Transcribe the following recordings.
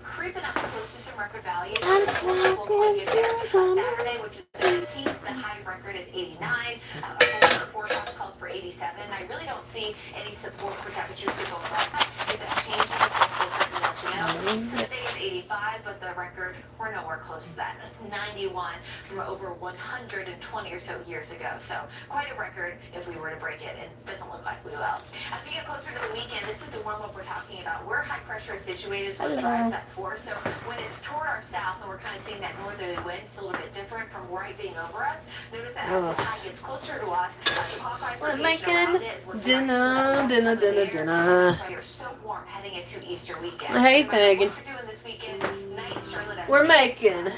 creeping up close to some record values. Saturday, which is the 19th, the high record is 89. Our forecast calls for 87. I really don't see any support for temperatures to go up. If that changes, of course, we'll certainly let you know. Sunday is 85, but the record, we're nowhere close to that. That's 91 from over 120 or so years ago. So quite a record if we were to break it, and it doesn't look like we will. As we get closer to the weekend, this is the warm-up we're talking about. Where high pressure is situated is what drives that force. So when it's toward our south and we're kind of seeing that northerly wind, it's a little bit different from right being over us. Notice that as this high gets closer to us, the clockwise rotation around it is what dinner. You're so warm heading into Easter weekend. Hey, Megan. What you're doing this weekend, night, Charlotte, We're making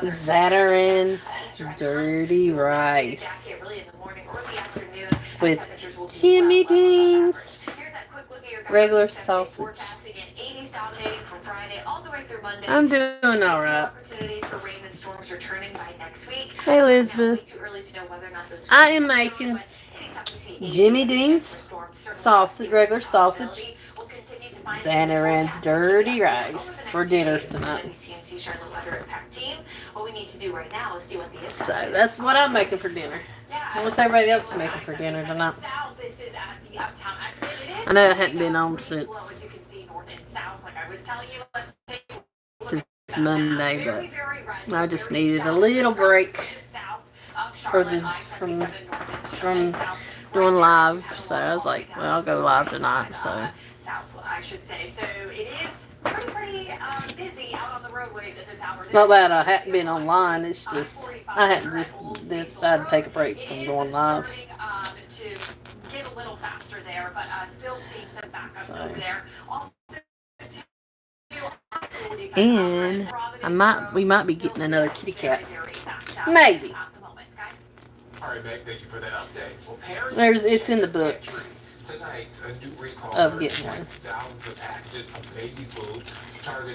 Zatarain's dirty rice with Jimmy Dean's regular sausage. I'm doing all right. Hey, Elizabeth. I am making Jimmy Dean's sausage, regular sausage, Zatarain's dirty rice for dinner tonight. So that's what I'm making for dinner. What's everybody else making for dinner tonight? I know I hadn't been on since Monday, but I just needed a little break from doing live. So I was like, well, I'll go live tonight. So. I should say. So it is pretty busy out on the roadways at this hour. Not that I hadn't been online. It's just I hadn't just decided to take a break from going live. To get a little faster there, but still seeing some backups over there. Also, and we might be getting another kitty cat. Maybe. All right, Meg, thank you for that update. Well, It's in the books. Tonight, a new recall of getting one. Thousands of packages of baby food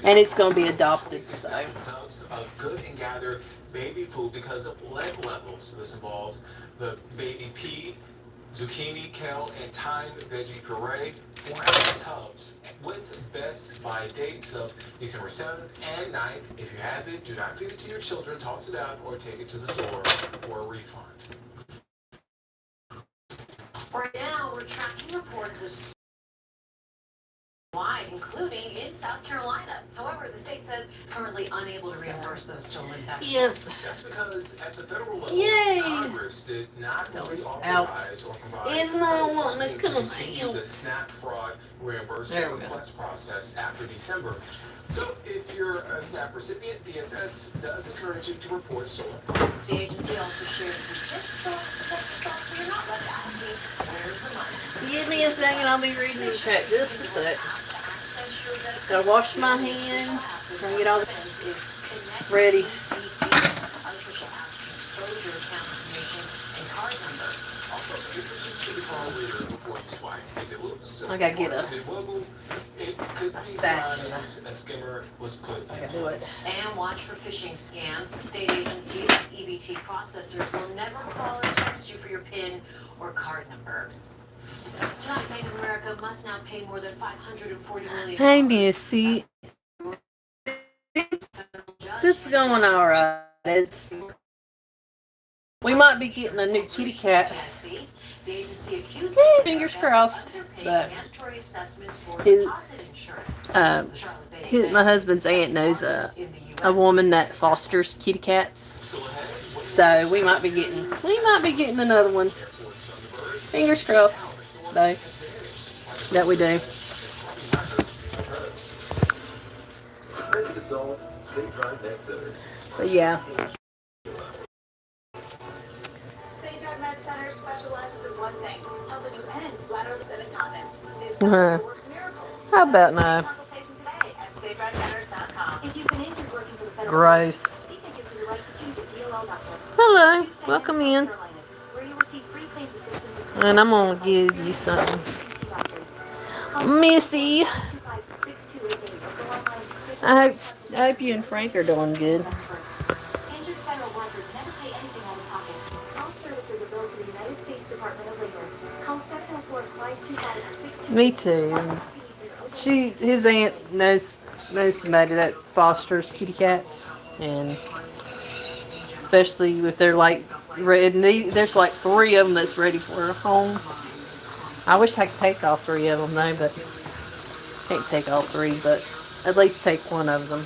and it's going to be adopted, so. Tubs of good and gather baby food because of lead levels. This involves the baby pea, zucchini, kale, and thyme veggie puree, 4-ounce tubs with best by dates of December 7th and 9th. If you have it, do not feed it to your children, toss it out, or take it to the store for a refund. Right now, we're tracking reports of wide, including in South Carolina. However, the state says it's currently unable to reimburse those stolen packages. Yes. That's because at the federal level, Yay. Congress did not authorize or provide it's not wanting to come out. The SNAP fraud reimbursement request process after December. So if you're a SNAP recipient, DSS does encourage you to report stolen funds. The agency also shares some tips so you're not left asking, where's the money? Give me a second, I'll be reading the chat just a sec. Gotta wash my hands, trying to get all ready. I gotta get a spatula. A skimmer was put I gotta do it. And watch for phishing scams. State agencies and EBT processors will never call or text you for your PIN or card number. Tonight, Bank of America must now pay more than $540 million. Hey, Missy. It's going all right. We might be getting a new kitty cat. The agency accused fingers crossed. But my husband's aunt knows a woman that fosters kitty cats. So we might be getting another one. Fingers crossed, though, that we do. But yeah. How about now? Gross. Hello, welcome in. And I'm gonna give you something. Missy. I hope you and Frank are doing good. Me too. His aunt knows There's somebody that fosters kitty cats, and especially if they're like there's like 3 of them that's ready for a home. I wish I could take all 3 of them though, but can't take all 3. But at least take one of them.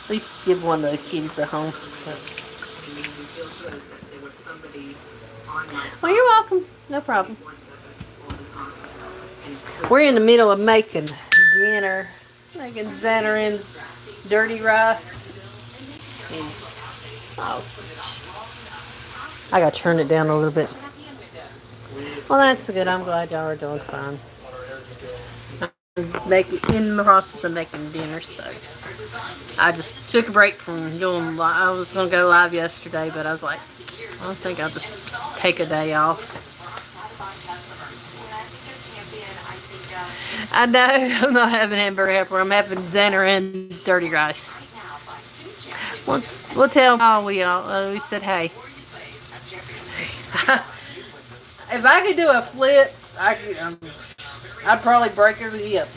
At least give one of those kitties a home. But, well, you're welcome. No problem. We're in the middle of making dinner. Making Zatarain's dirty rice. And I gotta turn it down a little bit. Well, that's good. I'm glad y'all are doing fine. I'm in the process of making dinner, so I just took a break from doing. I was gonna go live yesterday, but I was like, I think I'll just take a day off. I know I'm not having hamburger helper. I'm having Zatarain's dirty rice. We'll tell them we said hey. If I could do a flip, I'd probably break her hip.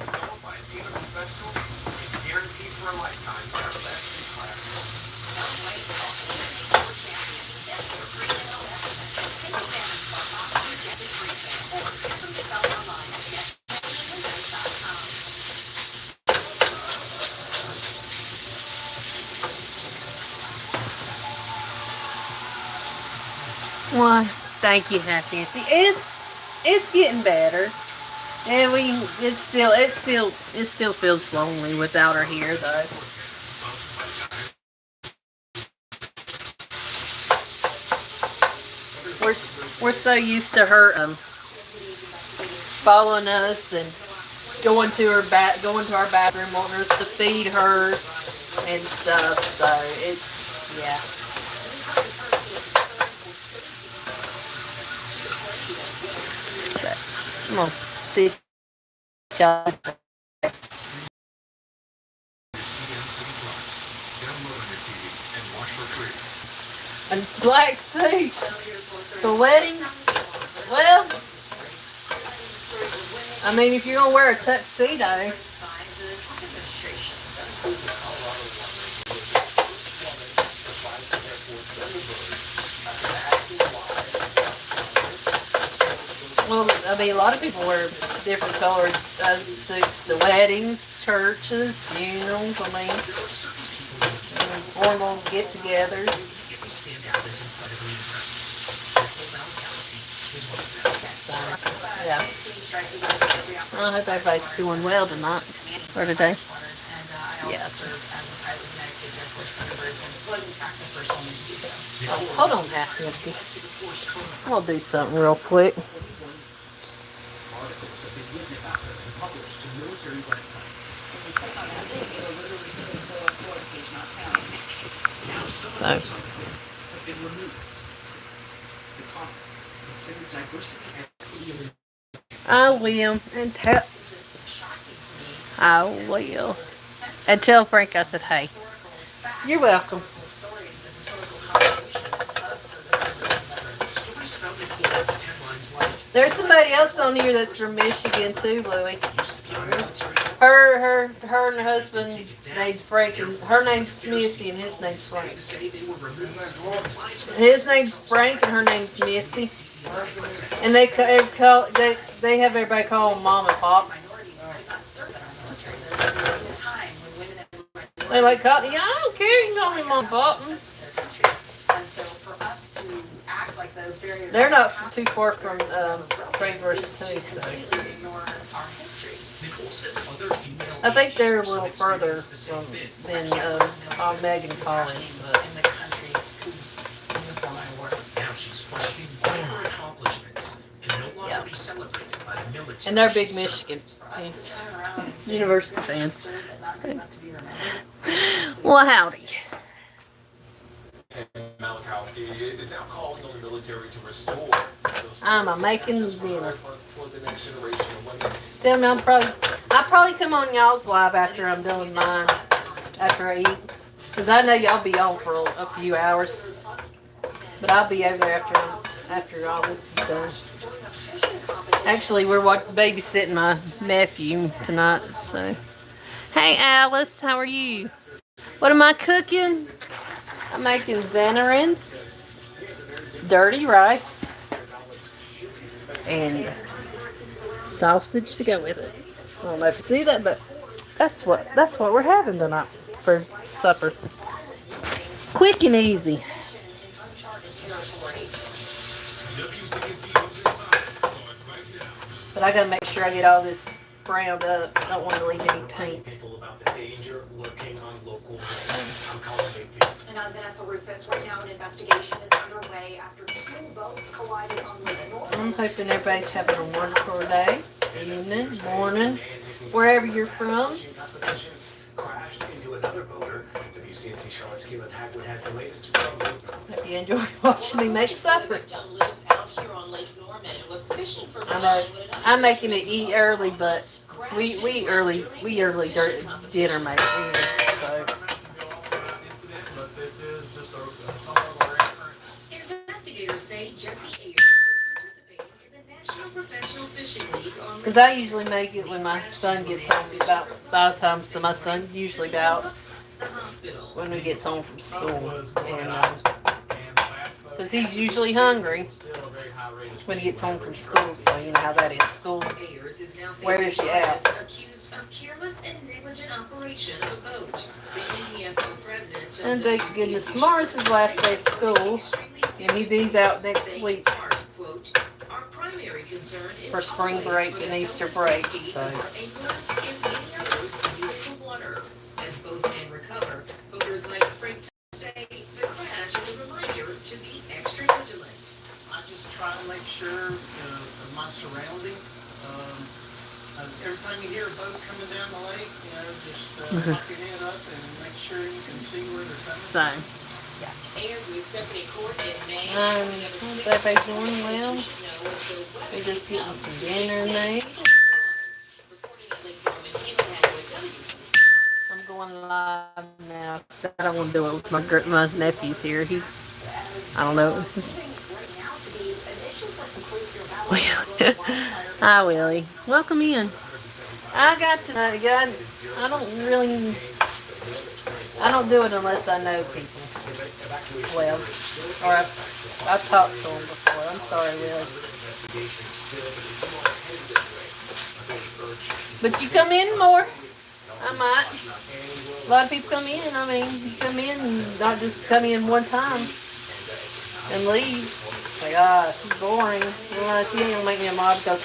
Well, thank you, Happy. It's getting better, and it still feels lonely without her here, though. We're so used to her following us and going to our bathroom, wanting us to feed her and stuff. So it's yeah. I'm gonna see y'all. And black suits. The wedding? Well, I mean, if you're gonna wear a tuxedo. Well, I mean, a lot of people wear different colored suits. The weddings, churches, funerals, I mean, formal get-togethers. Yeah. Well, I hope everybody's doing well tonight, or today. Yeah. Oh, hold on, Happy. I'll do something real quick. So. I will, and tell Frank I said hey. You're welcome. There's somebody else on here that's from Michigan too, Louie. Her and her husband named Frank, and her name's Missy, and his name's Frank. His name's Frank, and her name's Missy. And they have everybody call them Mom and Pop. They like call yeah, I don't care. You can call me Mom and Pop. They're not too far from Traverse too, so. I think they're a little further than Meg and Colin, but. Yeah. And they're big Michigan fans. University fans. Well, howdy. I'm making dinner. Tell me, I'll probably come on y'all's live after I'm done mine. After I eat. Because I know y'all be on for a few hours. But I'll be over there after all this is done. Actually, we're babysitting my nephew tonight, so. Hey Alice, how are you? What am I cooking? I'm making Zatarain's dirty rice and sausage to go with it. I don't know if you see that, but that's what we're having tonight for supper. Quick and easy. But I gotta make sure I get all this browned up. I don't want to leave any paint. And I'm Vanessa Rufus. Right now, an investigation is underway after two boats collided on Lake North. I'm hoping everybody's having a wonderful day, evening, morning, wherever you're from. Crashed into another boater. WCNC Charlotte's Keelan Hackwood has the latest from Hope you enjoy watching me make supper. I know I'm making it eat early, but we early dinner make it. So. Investigators say Jesse Ayers was participating in the National Professional Fishing League on Because I usually make it when my son gets home. About 5 times, so my son usually about the hospital. when he gets home from school, and because he's usually hungry when he gets home from school. So you know how that is. School. Ayers is now Where is she at? accused of careless and negligent operation of a boat. The NPFO president tells And thank goodness tomorrow's his last day of school, and he's out next week quote, our primary concern is for spring break and Easter break. So. Water. As both men recover, voters like Frank say the crash is a reminder to be extra vigilant. I just try to make sure of my surroundings. Every time you hear a boat coming down the lake, just pop your head up and make sure you can see where they're coming. So. Ayers was accepted in court in May. Everybody's doing well. We're just getting some dinner made. I'm going live now because I don't want to do it with my nephew's here. I don't know. Hi, Willie. Welcome in. I got tonight. I don't do it unless I know people. Well, or I've talked to them before. I'm sorry, Willie. But you come in more. I might. A lot of people come in. I mean, you come in and not just come in one time and leave. Like, she's boring. She ain't gonna make me a mod because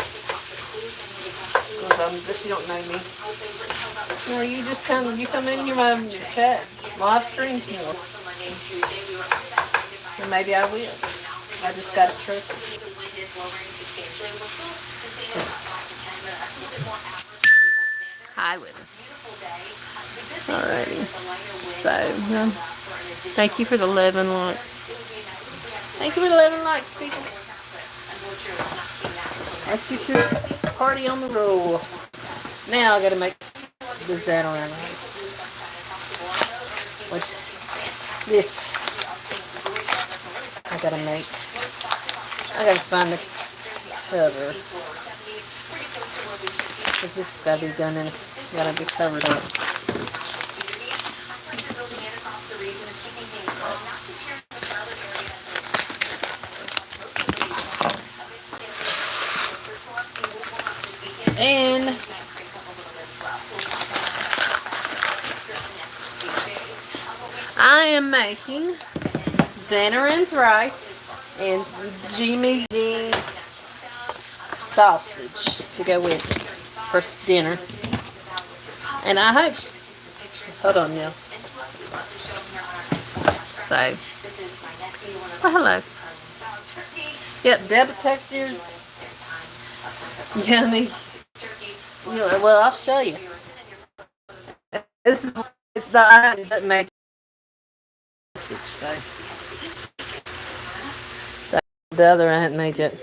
she don't know me. You just come in, you're my chat, live stream more. And maybe I will. I just gotta trust it. Hi, Willie. Alrighty. So, thank you for the 11 likes. Thank you for the 11 likes, people. Let's get this party on the roll. Now I gotta make the Zatarain rice. Which, this, I gotta find the cover. Because this has gotta be done and gotta be covered up. And I am making Zatarain's rice and Jimmy Dean's sausage to go with it for dinner. And I hope, hold on now. So, hello. Yep, Deborah texted. Yummy. Well, I'll show you. It's the iron that makes it. The other I hadn't made yet.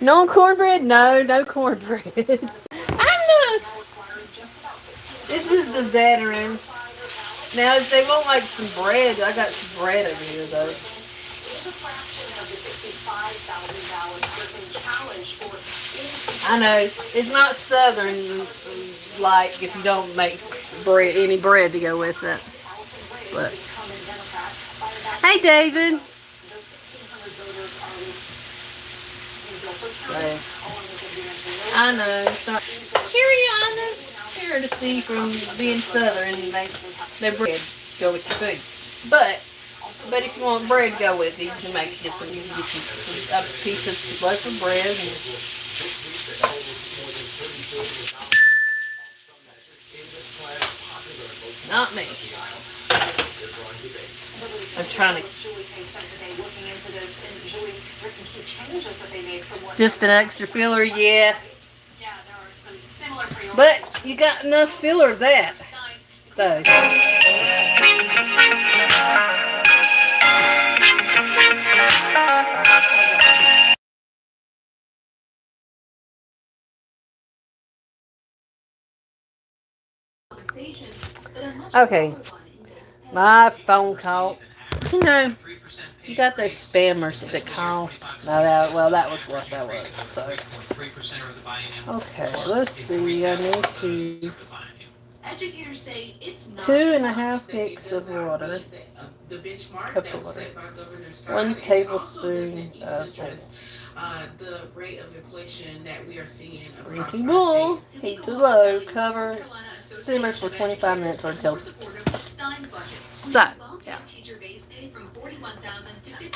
No cornbread? No cornbread. I know. This is the Zatarain. Now, if they want like some bread, I got some bread over here though. I know, it's not southern like if you don't make bread, any bread to go with it. But hey, David. So, I know it's not. Carolina, courtesy from being Southern, their bread go with your food. But if you want bread to go with it, you can get a piece of loaf of bread. And not me. I'm trying to. Just an extra filler, yeah. But you got enough filler of that, though. Okay, my phone call. You know, you got those spammers that call. Well, that was what that was. So, okay, let's see. I need to. Educators say it's not 2.5 cups of water. the benchmark Cups that of was water. set by Governor Starr 1 and tablespoon also of address the rate of inflation that we are seeing green across tea our bowl. state. Heat to low. Cover. Simmer for 25 minutes or until. So, yeah.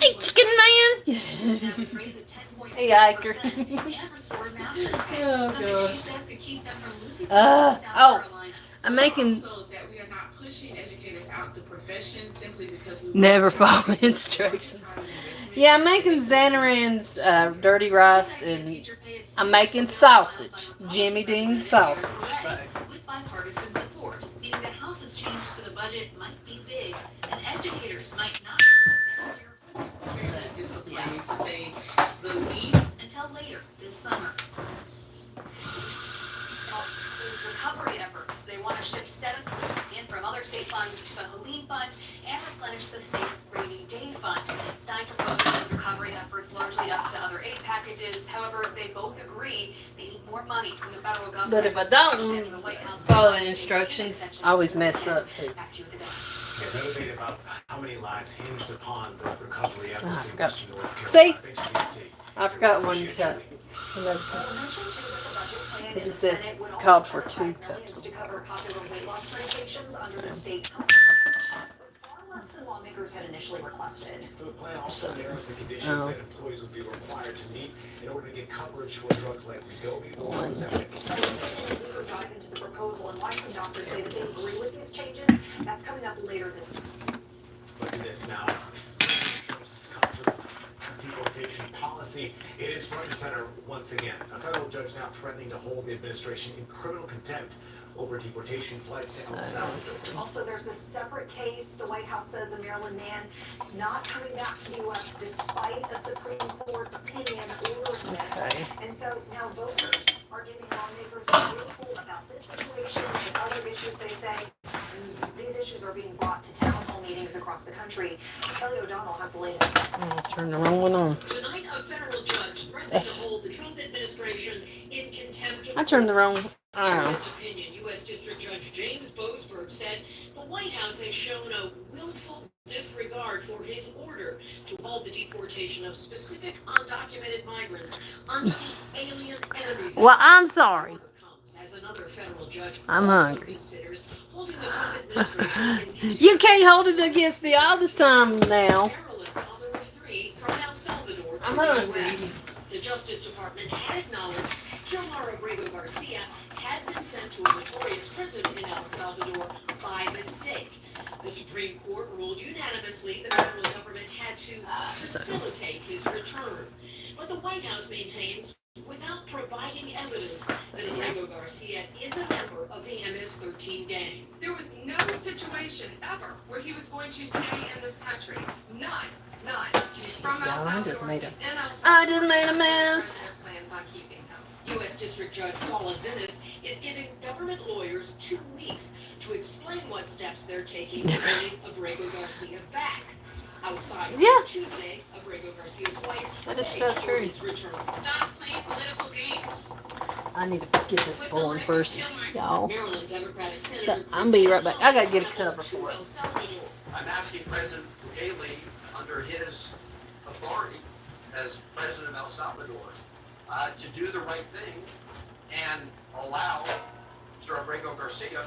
Hey, chicken man. Hey, Iker. Oh, gosh. I'm making. Never follow instructions. Yeah, I'm making Zatarain's dirty rice, and I'm making sausage. Jimmy Dean's sausage. So. With bipartisan support, meaning that House's changes to the budget might be big, and educators might not know next year. It's very disappointing to say the least until later this summer. Recovery efforts. They want to shift $7 billion from other state funds to the Helene Fund and replenish the state's rainy day fund. Stein proposes the recovery efforts largely up to other aid packages. However, they both agree they need more money from the federal government. But if I don't follow instructions, I always mess up too. Back to you with the There's no debate about how many lives hinged upon the recovery efforts in forgot. Western North Carolina. See? Thanks for the update. I forgot one cup. Because it says called for 2 cups. to cover popular weight loss medications under the state far less than lawmakers had initially requested. The plan also narrows the conditions Oh. that employees would be required to meet in order to get coverage for drugs like Wegovy or Ozempic. We'll dive into the proposal and why some doctors say that they agree with these changes. That's coming up later this week. Look at this now. Trump's deportation policy, it is front and center once again. A federal judge now threatening to hold the administration in criminal contempt over deportation flights to El Salvador. Also, there's this separate case. The White House says a Maryland man not coming back to the U.S. despite a Supreme Court opinion ordering this. Okay. And so now voters are giving lawmakers a earful about this situation and other issues they say. And these issues are being brought to town hall meetings across the country. Kelly O'Donnell has the latest. I'll turn the wrong one on. Tonight, a federal judge threatened to hold the Trump administration in contempt of I turned the wrong. I don't know. opinion. U.S. District Judge James Boasberg said the White House has shown a willful disregard for his order to halt the deportation of specific undocumented migrants under the Alien Enemies Well, Act. I'm sorry. As another federal judge I'm also hungry. considers holding the Trump administration in contempt. You can't hold it against me all the time now. Maryland, father of 3 from El Salvador to I'm the hungry. U.S. The Justice Department had acknowledged Kilmar Abrego Garcia had been sent to a notorious prison in El Salvador by mistake. The Supreme Court ruled unanimously the federal government had to facilitate his return. But the White House maintains, without providing evidence, that Abrego Garcia is a member of the MS-13 gang. There was no situation ever where he was going to stay in this country. None. He's from El Yeah, I just Salvador. made He's in El Salvador. I just made a mess. Their plans on keeping him. U.S. District Judge Paula Zinnes is giving government lawyers 2 weeks to explain what steps they're taking to bring Abrego Garcia back. Outside Yeah. Tuesday, Abrego Garcia's wife That is begged so for true. his return. Stop playing political games. I need to get this going first, y'all. Maryland Democratic Senator So I'm be right back. I gotta get a cover to for it. El Salvador. I'm asking President Bukele, under his authority as President of El Salvador, to do the right thing and allow Mr. Abrego Garcia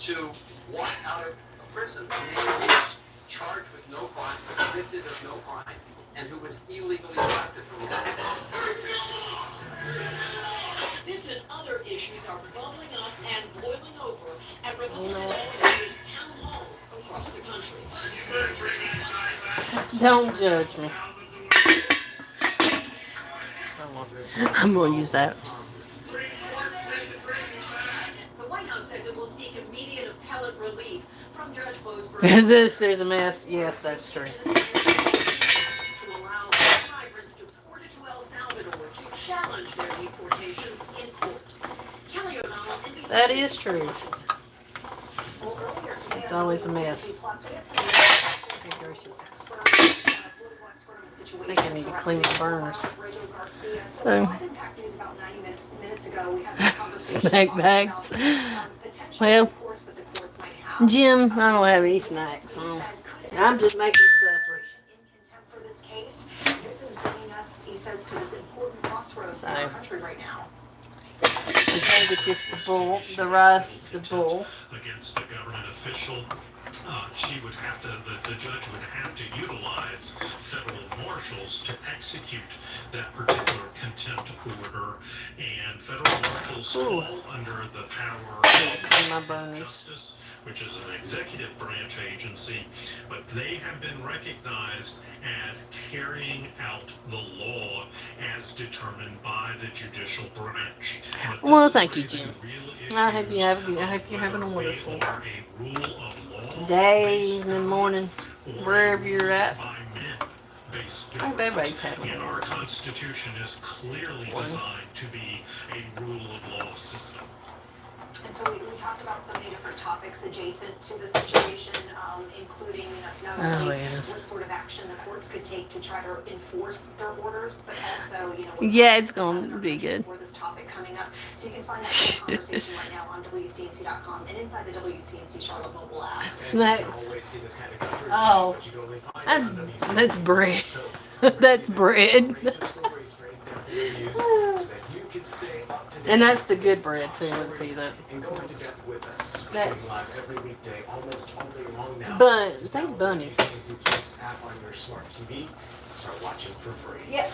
to walk out of prison. A man who was charged with no crime, convicted of no crime, and who was illegally elected from the United States. This and other issues are bubbling up and boiling over at Republican legislators' town halls across the country. Don't judge me. I'm gonna use that. The White House says it will seek immediate appellate relief from Judge Boasberg. There's a mess. Yes, that's true. To allow migrants deported to El Salvador to challenge their deportations in court. Kelly O'Donnell, NBC. That is true. Well, earlier today, It's always a mess. Plus, we had some Good gracious. I think I need to clean my burners. So, live impact news about 90 minutes ago, we had this conversation Snack about, bags. the tension, Well, of course, that the courts might have. Jim, I don't have any snacks. So I'm just making supper. In contempt for this case, this is bringing us, he says, to this important crossroads in our country right now. I'm trying to get this the bull, the rice, the bull. Against a government official, she would have to, the judge would have to utilize federal marshals to execute that particular contempt order, and federal marshals fall under the power In my of burners. justice, which is an executive branch agency, but they have been recognized as carrying out the law as determined by the judicial branch. But Well, this thank you, raises Jim. real I hope you have issues I hope you're having a of wonderful whether we are a rule of law day, based evening, morning, wherever you're at. by men based I hope everybody's government. having And a our wonderful day. Constitution is clearly designed to be a rule of law system. And so we talked about so many different topics adjacent to the situation, including not only yes. what sort of action the courts could take to try to enforce their orders, but also, what Yeah, it's going to be good. for this topic coming up. So you can find that whole conversation right now on WCNC.com and inside the WCNC Charlotte mobile app. Snacks. Always see this kind of coverage, Oh, but you can only find it on WCNC. that's bread. So, That's bread. range of stories for in-depth interviews so that you can stay up to date And that's the with good these bread, top too, I'll tell stories you that. And go into depth with us. We're That's- streaming live every weekday, almost all day long now. But Just they download bunnies. the WCNC Plus app on your smart TV. Start watching for free. Yep.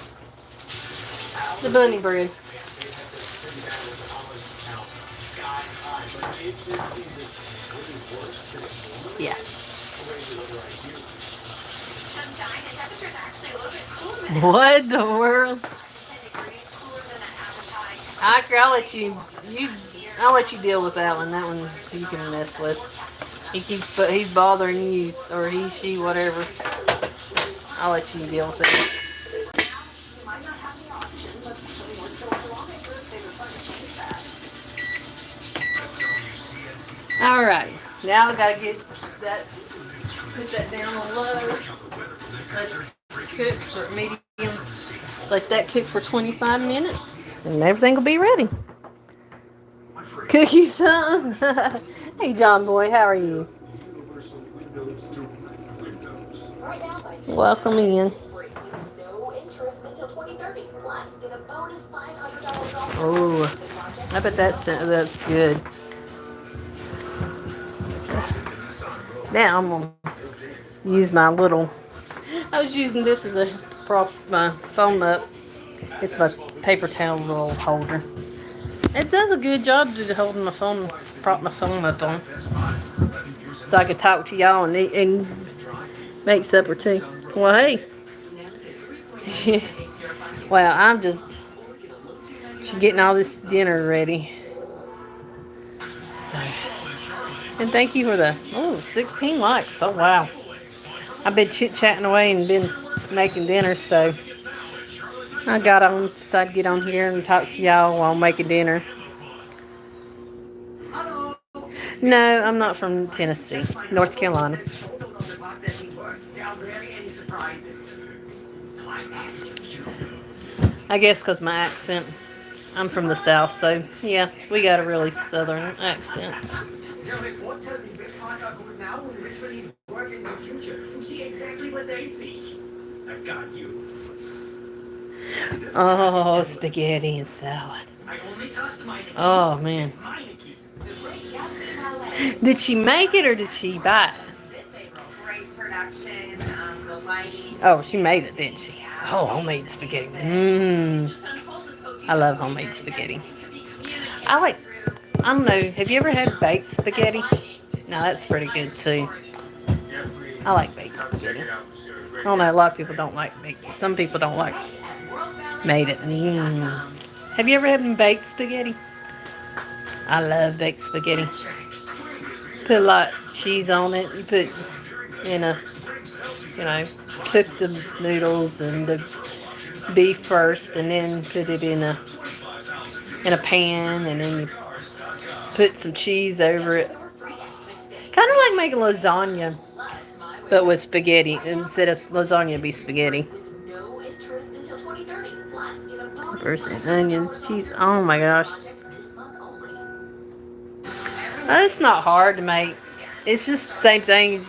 The bunny bread. They had to bring down with the pollen count sky high, but if this season really worse than it normally Yeah. is, we'll raise another IQ. Sunshine, the temperature is actually a little bit cooler than What the world? 10 degrees cooler than that average high. I'll let you deal with that one. That one you can mess with. He's bothering you, or he, she, whatever. I'll let you deal with it. You might not have the option, but some work for the lawmakers, they were trying to change that. All right, now I gotta get that. Put that down on low. Let it cook for medium. Let that cook for 25 minutes, and everything will be ready. Cook you some. Hey, John Boy, how are you? Welcome in. Oh, I bet that's good. Now I'm gonna use my little. I was using this as a prop, my foam up. It's my paper towel roll holder. It does a good job to holding my phone, prop my phone up on, so I could talk to y'all and eat and make supper too. Well, hey. Well, I'm just getting all this dinner ready. So, and thank you for the 16 likes. Oh wow! I've been chit-chatting away and been making dinner, so I decided to get on here and talk to y'all while making dinner. No, I'm not from Tennessee, North Carolina. I guess because my accent I'm from the South, so yeah, we got a really Southern accent. Der Reporter, die best part are good now and literally work in the future. You see exactly what they see. I got you. Oh, spaghetti and salad. I only trust mine. Oh man. Did she make it or did she buy it? Great production, the lighting. Oh, she made it, didn't she? Oh, homemade spaghetti. Mmm. I love homemade spaghetti. I don't know, have you ever had baked spaghetti? No, that's pretty good too. I like baked spaghetti. I don't know, a lot of people don't like baked. Some people don't like made it. Mmm. Have you ever had baked spaghetti? I love baked spaghetti. Put a lot of cheese on it. You put cook the noodles and the beef first, and then put it in a pan, and then you put some cheese over it. Kind of like making lasagna, but with spaghetti. Instead of lasagna, be spaghetti. First, onions, cheese. Oh my gosh. It's not hard to make. It's just the same thing.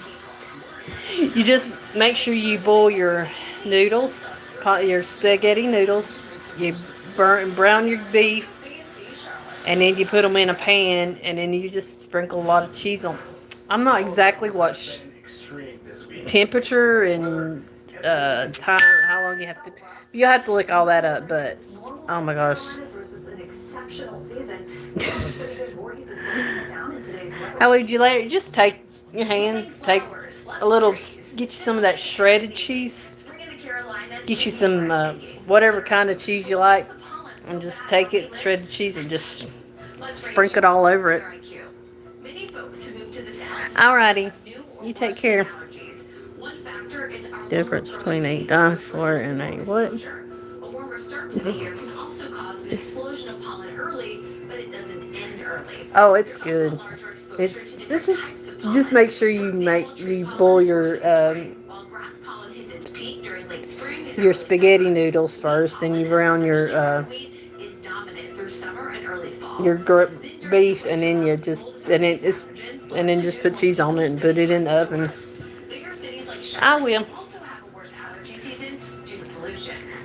You just make sure you boil your noodles, your spaghetti noodles. You brown your beef, and then you put them in a pan, and then you just sprinkle a lot of cheese on. I'm not exactly what temperature and time, how long you have to. You have to look all that up, but oh my gosh. How would you like it? Just take your hand, take a little, get you some of that shredded cheese, get you some whatever kind of cheese you like, and just take it, shredded cheese, and just sprinkle it all over it. Alrighty, you take care. Difference between a dinosaur and a what? A warmer start to the year can also cause an explosion of pollen early, but it doesn't end early. Oh, it's good. This is just make sure you boil your spaghetti noodles first, and you brown your beef, and then just put cheese on it and put it in the oven. I will.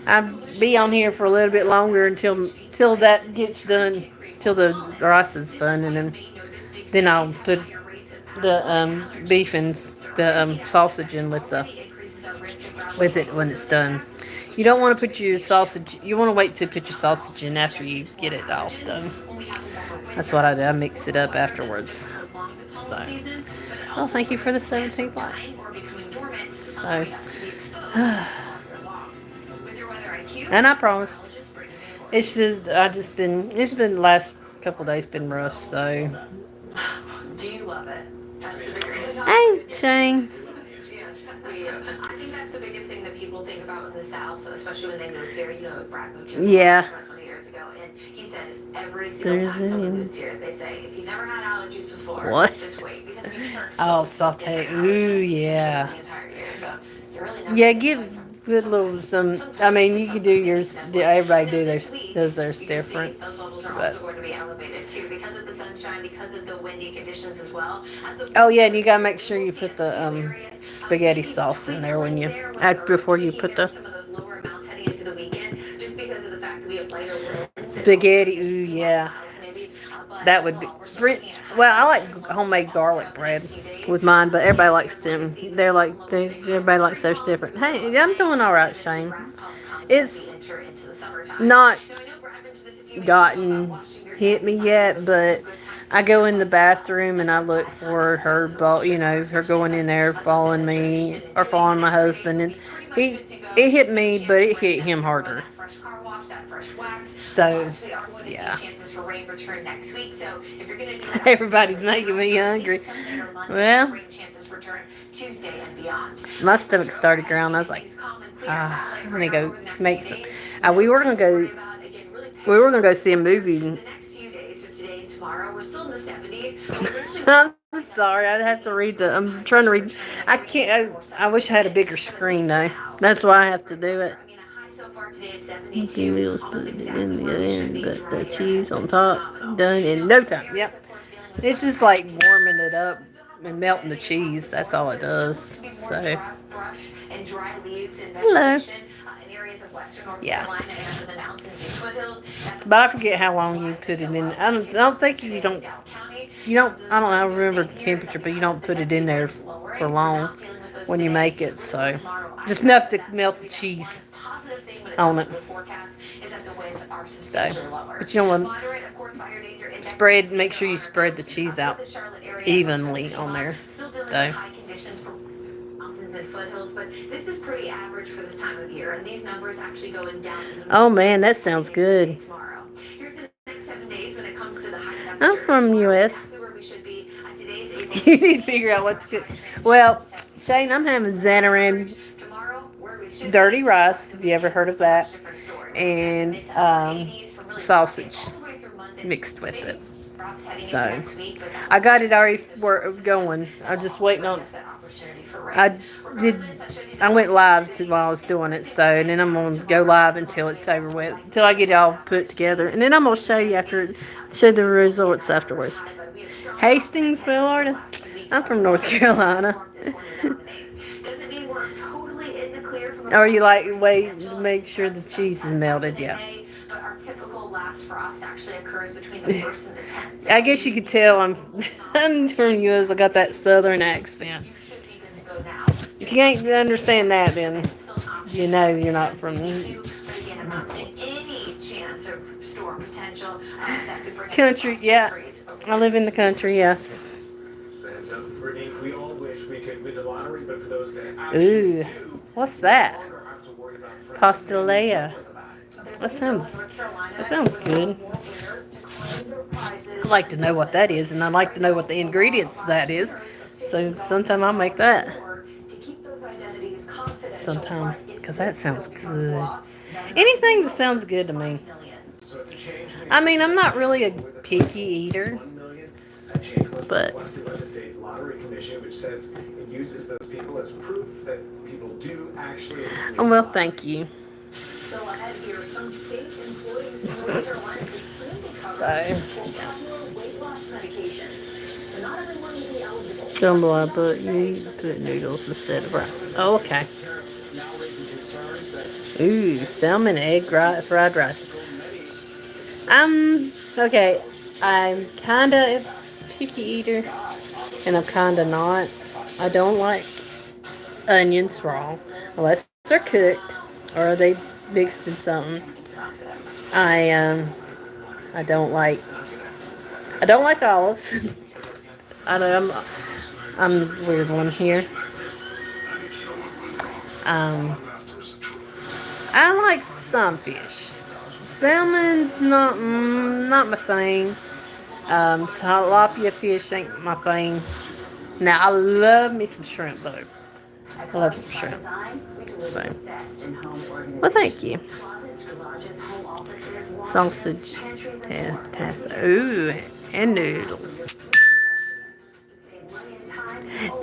I'll be on here for a little bit longer until that gets done, till the rice is done, and then I'll put the beef and the sausage in with it when it's done. You don't want to put your sausage. You want to wait to put your sausage in after you get it all done. That's what I do. I mix it up afterwards. So, well, thank you for the 17th like. So, and I promised. It's been the last couple of days been rough. So. Do you love it? That's the bigger. Hey, Shane. I think that's the biggest thing that people think about in the South, especially when they move here. You know, Brad moved here 20 years ago, and he said every single time someone moves here, they say, if you never had allergies before, what? Just wait, because when you start saute. Ooh, yeah. the entire year, so you're really not give good little some. I mean, you can do yours. Everybody do theirs different. Those levels are also going to be elevated too, because of the sunshine, because of the windy conditions as well. Oh yeah, and you gotta make sure you put the spaghetti sauce in there before you put the spaghetti. Ooh yeah, that would be. Well, I like homemade garlic bread with mine, but everybody likes them. Everybody likes theirs different. Hey, I'm doing all right, Shane. It's not hit me yet, but I go in the bathroom and I look for her, her going in there, following me or following my husband, and it hit me, but it hit him harder. So, yeah. Everybody's making me hungry. Well, my stomach started growling. I was like, I'm gonna go make some. We were gonna go see a movie. I'm sorry, I'd have to read I'm trying to read. I can't. I wish I had a bigger screen though. That's why I have to do it. far today is Okay, 72. we'll Almost put it exactly in where the we should end, be. but Dry the air cheese has on been top, phenomenal. done in no time. Yep. It's just like warming it up and melting the cheese. That's all it does. So, Brush and dry leaves and hello. vegetation in areas of western North Yeah. Carolina and up in the mountains and foothills. But I forget how long you put it in. I don't think you don't. I don't know. I remember the temperature, but you don't put it in there for long when you make it. So, just enough to melt the cheese on it. So, but you don't want to spread. Make sure you spread the cheese out evenly on there. So. Mountains and foothills, but this is pretty average for this time of year, and these numbers actually going down. Oh man, that sounds good. Tomorrow. Here's the next 7 days when it comes to the high temperatures. I'm from US. Exactly where we should be on today's April. You need to figure out what's good. Well, Shane, I'm having Zatarain dirty rice. Have you ever heard of that? And sausage mixed with it. So I got it already going. I'm just waiting on. I went live while I was doing it, so and then I'm gonna go live until it's over with, until I get it all put together, and then I'm gonna show you show the results afterwards. Hastings, Florida. I'm from North Carolina. Or you like wait to make sure the cheese is melted? Yeah. I guess you could tell I'm from US. I got that southern accent. If you can't understand that, then you know you're not from country. Yeah, I live in the country. Yes. That's Brittany. We all wish we could win the lottery, but for those that Ooh, actually do, what's that? no longer have to worry about friends Pastelea. about it. That sounds good. I'd like to know what that is, and I'd like to know what the ingredients that is. So sometime I'll make that. Sometime, because that sounds good. Anything that sounds good to me. I mean, I'm not really a picky eater, but The state lottery commission, which says it uses those people as proof that people do actually. oh well, thank you. Still ahead here, some state employees in North Carolina could soon be So, covered for popular weight loss medications. But not everyone will be eligible. down below, but you put noodles instead of rice. Oh, okay. Ooh, salmon egg fried rice. Okay. I'm kind of a picky eater, and I'm kind of not. I don't like onions raw unless they're cooked or they mixed in something. I don't like olives. I'm the weird one here. I like some fish. Salmon's not my thing. Tilapia fish ain't my thing. Now I love me some shrimp though. I love some shrimp. So, well, thank you. Sausage, pasta, ooh, and noodles.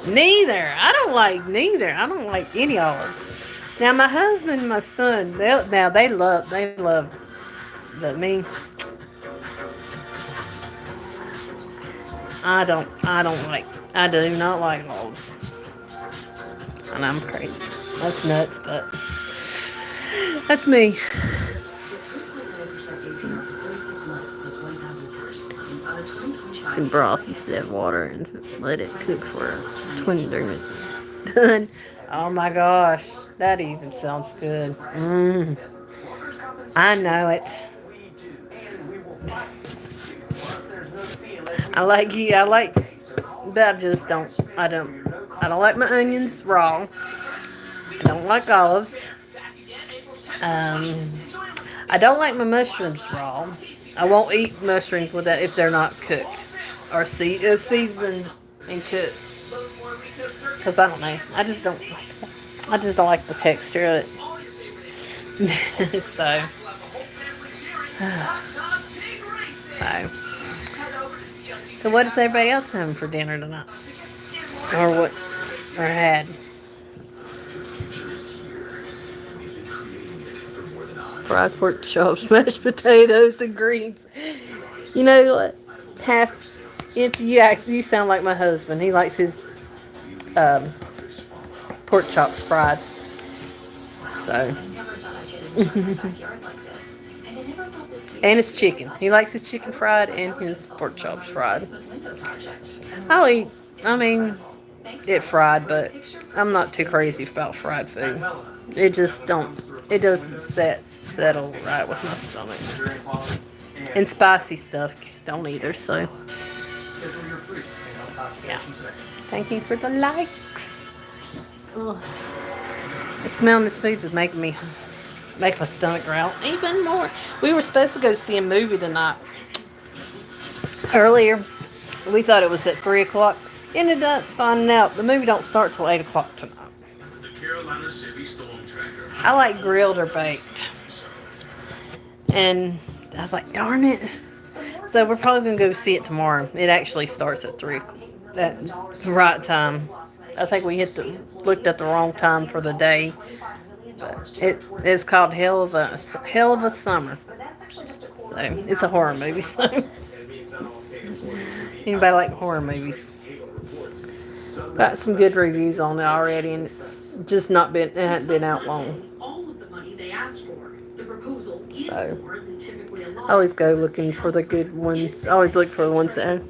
Neither. I don't like any olives. Now my husband and my son, they love, but me, I do not like olives. And I'm crazy. That's nuts, but that's me. Chicken broth instead of water and let it cook for 20 minutes. Done. Oh my gosh, that even sounds good. I know it. But I don't like my onions raw. I don't like olives. I don't like my mushrooms raw. I won't eat mushrooms with that if they're not cooked or seasoned and cooked. Cause I don't know. I just don't like the texture of it. So what is everybody else having for dinner tonight? Or had? fried pork chops, mashed potatoes, and greens. You know what? If you sound like my husband. He likes his um, pork chops fried. So. And his chicken. He likes his chicken fried and his pork chops fried. I'll eat, I mean, it fried, but I'm not too crazy about fried food. It just it doesn't settle right with my stomach. And spicy stuff don't either, so. Yeah. Thank you for the likes. Ugh. The smell of this food is making my stomach growl even more. We were supposed to go see a movie tonight. Earlier, we thought it was at 3 o'clock. Ended up finding out the movie don't start till 8 o'clock tonight. I like grilled or baked. And I was like, darn it. So we're probably going to go see it tomorrow. It actually starts at 3 o'clock. At the right time. I think we looked at the wrong time for the day. But it's called Hell of a Summer. So it's a horror movie. So anybody like horror movies? Got some good reviews on it already, and it's just it hasn't been out long. So I always go looking for the good ones. I always look for the ones that.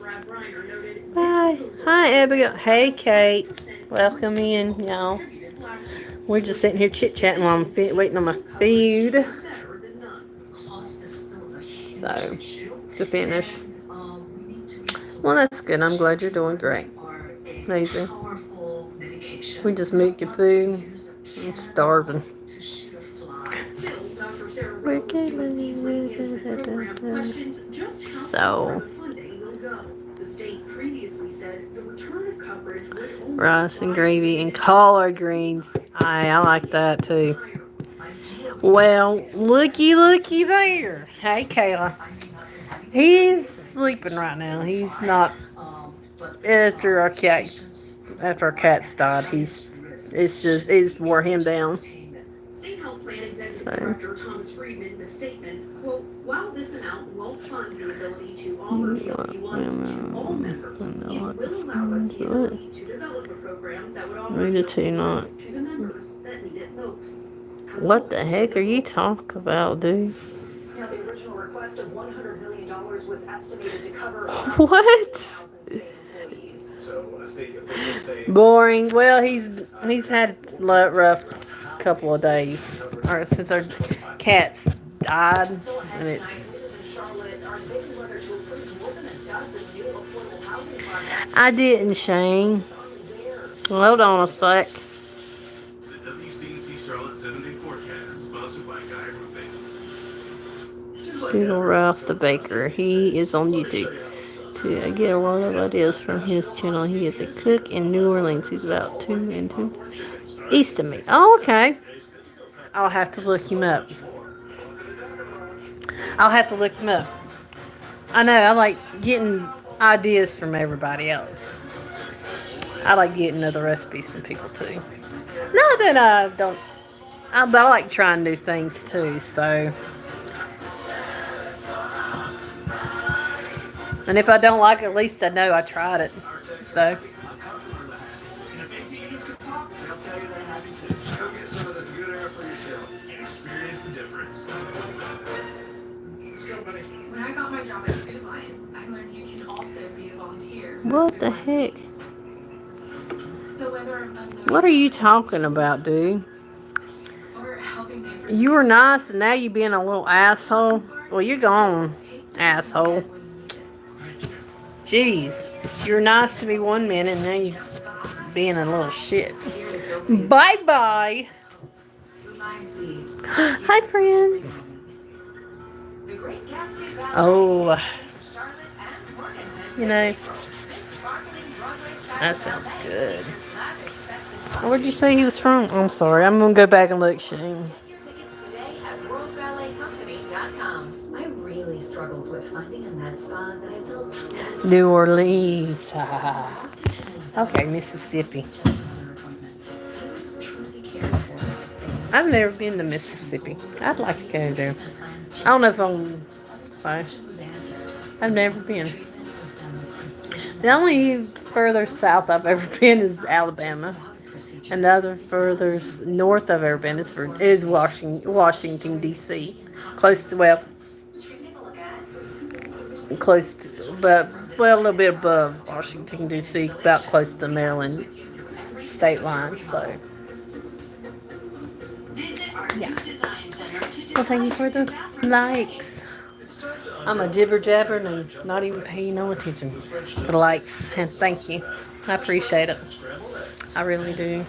Hi, Abigail. Hey, Kate. Welcome in, y'all. We're just sitting here chit-chatting while I'm waiting on my food. So, to finish. Well, that's good. I'm glad you're doing great. Amazing. We just making food. I'm starving. So, rice and gravy and collard greens. I like that too. Well, looky there. Hey, Kayla. He's sleeping right now. He's not. After our cats died, it's wore him down. State Health Plan Executive Director Thomas Friedman in a statement, quote, while this amount won't fund the ability to offer GLP-1s to all members, it will allow us the ability to develop a program that would offer GLP-1s to the members that need it most. What the heck are you talking about, dude? Now, the original request of $100 million was estimated to cover what? Boring. Well, he's had a rough couple of days, or since our cats died, and it's. I didn't, Shane. Hold on a sec. The WCNC Charlotte 7-day forecast, sponsored by Guy Roofing. Student Ralph the Baker. He is on YouTube. I get a lot of ideas from his channel. He is a cook in New Orleans. He's about 2 and 2 east of me. Oh, okay. I'll have to look him up. I know, I like getting ideas from everybody else. I like getting other recipes from people too. Not that I don't, but I like trying new things too, so. And if I don't like it, at least I know I tried it. So. When I got my job at Food Lion, I learned you can also be a volunteer. What the heck? So whether I'm unloading What are you talking about, dude? or helping neighbors, You were nice and now you being a little asshole. Well, you're gone, asshole. Jeez. You're nice to me 1 minute and now you're being a little shit. Bye-bye. Hi, friends. Oh, you know, that sounds good. Where'd you say he was from? I'm sorry. I'm going to go back and look, Shane. I really struggled with finding a med spa that I felt New Orleans. Okay, Mississippi. I've never been to Mississippi. I'd like to go there. I don't know if I'm. So, I've never been. The only further south I've ever been is Alabama, and the other further north I've ever been is Washington D.C. Close to close to, but a little bit above Washington D.C. About close to Maryland state line. So yeah. Well, thank you for the likes. I'm a jibber jabber and not even paying no attention to the likes. And thank you. I appreciate it. I really do.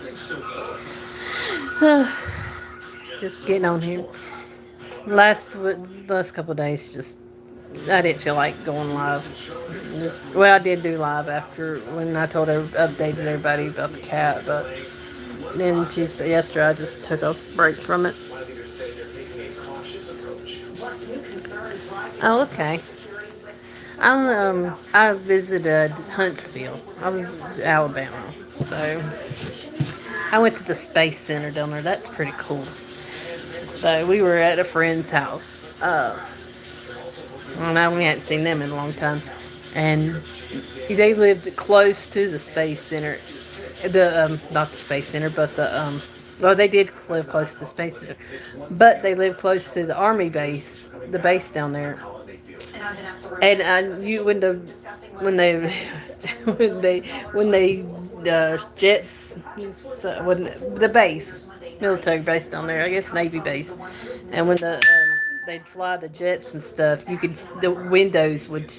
Just getting on here. Last couple of days, I didn't feel like going live. Well, I did do live after when I updated everybody about the cat, but then yesterday I just took a break from it. Oh, okay. I visited Huntsville. I was in Alabama, so I went to the Space Center down there. That's pretty cool. So we were at a friend's house. Well, now we hadn't seen them in a long time, and they lived close to the Space Center. Not the Space Center, but well, they did live close to the Space Center, but they lived close to the Army base, the base down there. And when they jets, when the base, military base down there, I guess Navy base, and when they'd fly the jets and stuff, their windows would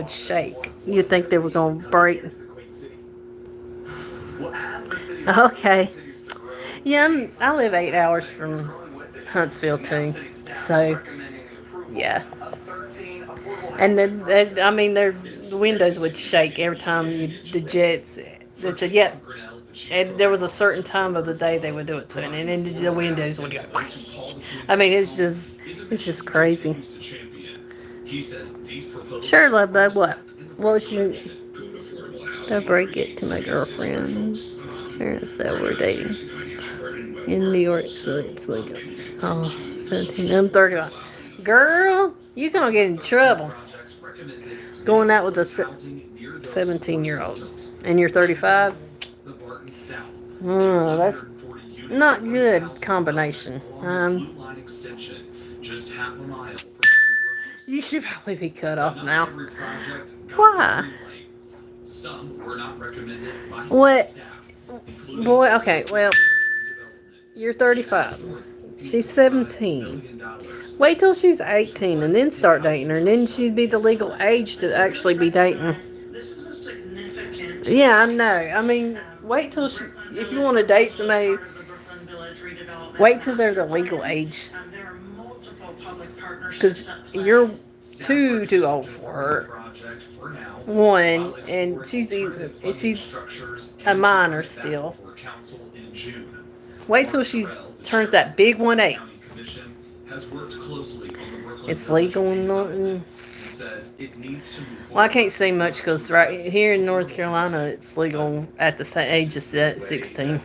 shake. You'd think they were gonna break. Okay. Yeah, I live 8 hours from Huntsville too, so yeah. And then, the windows would shake every time the jets. They said, "Yep." And there was a certain time of the day they would do it to, and then the windows would go. It's just crazy. Sure, love bug. What was your? I'll break it to my girlfriend. Parents that we're dating in New York, so it's legal. Oh, 17. I'm 31. Girl, you're gonna get in trouble going out with a 17-year-old, and you're 35. That's not good combination. You should probably be cut off now. Why? What? Boy, okay, well, you're 35. She's 17. Wait till she's 18 and then start dating her, and then she'd be the legal age to actually be dating. Yeah, I know. Wait till if you want to date somebody, wait till they're the legal age. Because you're too old for her. One, and she's a minor still. Wait till she turns that big 1-8. It's legal in Norton. Well, I can't say much because right here in North Carolina, it's legal at the age of 16.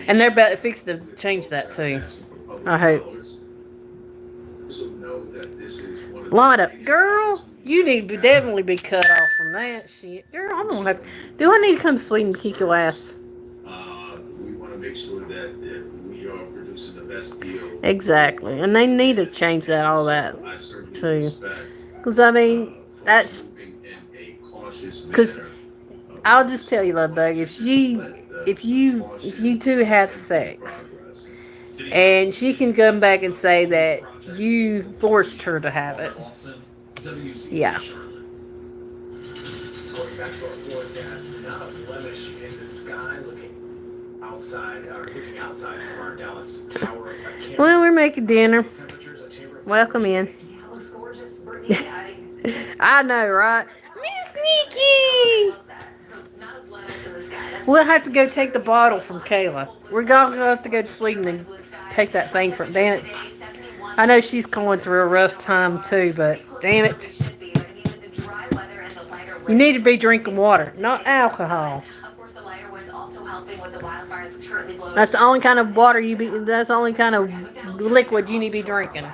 And they're about to fix to change that too. I hope. Light up, girl. You need to definitely be cut off from that shit. Girl, I don't have. Do I need to come to Sweden and kick your ass? We want to make sure that we are producing the best deal. Exactly, and they need to change all that too. Because that's because I'll just tell you, love bug, if you two have sex, and she can come back and say that you forced her to have it. Yeah. Going back to our forecast, not a blemish in the sky, looking outside from our Dallas tower. Well, we're making dinner. Welcome in. I know, right? Miss Nikki! We'll have to go take the bottle from Kayla. We're going to have to go to Sweden and take that thing from Dan. I know she's going through a rough time too, but damn it. You need to be drinking water, not alcohol. also helping with the wildfire that's currently blowing. That's the only kind of water that's the only kind of liquid you need to be drinking.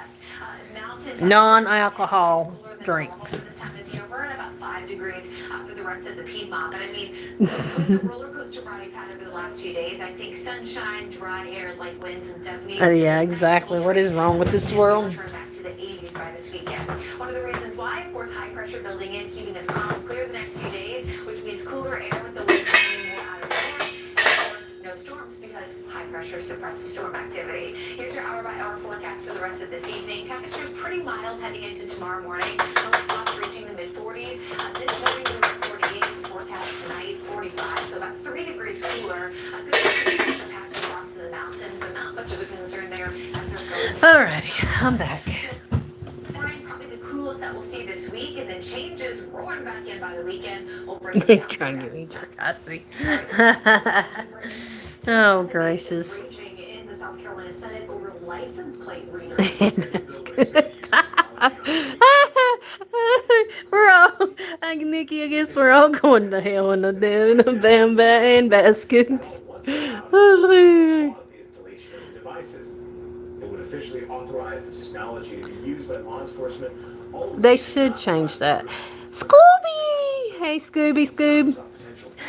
Non-alcohol drinks. This time of year, we're at about 5 degrees for the rest of the Piedmont. But I mean, with the roller coaster ride we've had over the last few days, I think sunshine, dry air, light winds, and 70s. Yeah, exactly. What is wrong with this world? Turn back to the 80s by this weekend. One of the reasons why, of course, high pressure building in, keeping us calm and clear the next few days, which means cooler air with the winds blowing more out of the north. And of course, no storms because high pressure suppresses storm activity. Here's your hour-by-hour forecast for the rest of this evening. Temperatures pretty mild heading into tomorrow morning. No spots reaching the mid-40s. This morning we were at 48. Forecast tonight 45, so about 3 degrees cooler. Good precipitation patch across the mountains, but not much of a concern there. Alrighty, I'm back. Morning, probably the coolest that we'll see this week, and then changes roaring back in by the weekend. We'll bring it down. Trying to get me drunk, I see. Oh, gracious. In the South Carolina Senate over license plate readers. That's good. We're all, Nikki, I guess we're all going to hell in the damn baskets. The installation of the devices. It would officially authorize the technology to be used by law enforcement. They should change that. Scooby! Hey, Scooby.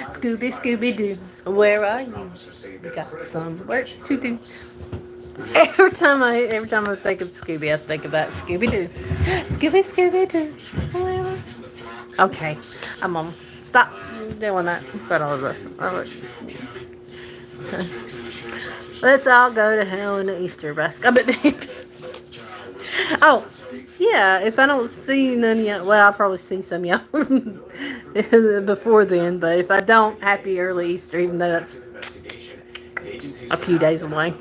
Scooby-Doo. Where are you? We got some work to do. Every time I think of Scooby, I think about Scooby-Doo. Scooby-Doo. Where? Okay, I'm on. Stop doing that. But all of us. Let's all go to hell in the Easter basket. Oh, yeah, if I don't see none of y'all, well, I'll probably see some of y'all before then, but if I don't, happy early Easter, even though that's a few days away.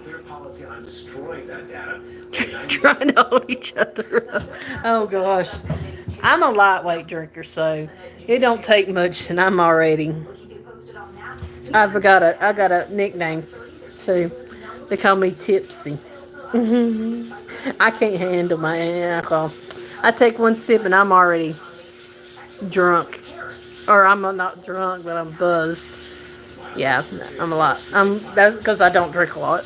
Trying to hold each other up. Oh, gosh. I'm a lightweight drinker, so it don't take much, and I'm already... I got a nickname, too. They call me Tipsy. I can't handle my alcohol. I take one sip and I'm already drunk. Or I'm not drunk, but I'm buzzed. Yeah, I'm a lot. That's because I don't drink a lot.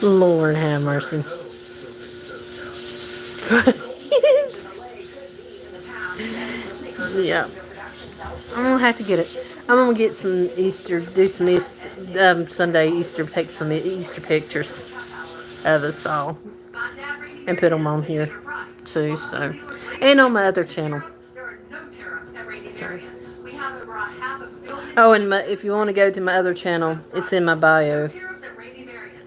Lord have mercy. Yeah. I'm gonna have to get it. I'm gonna get some Sunday Easter, take some Easter pictures of us all and put them on here too. So, and on my other channel. Sorry. Oh, and if you want to go to my other channel, it's in my bio,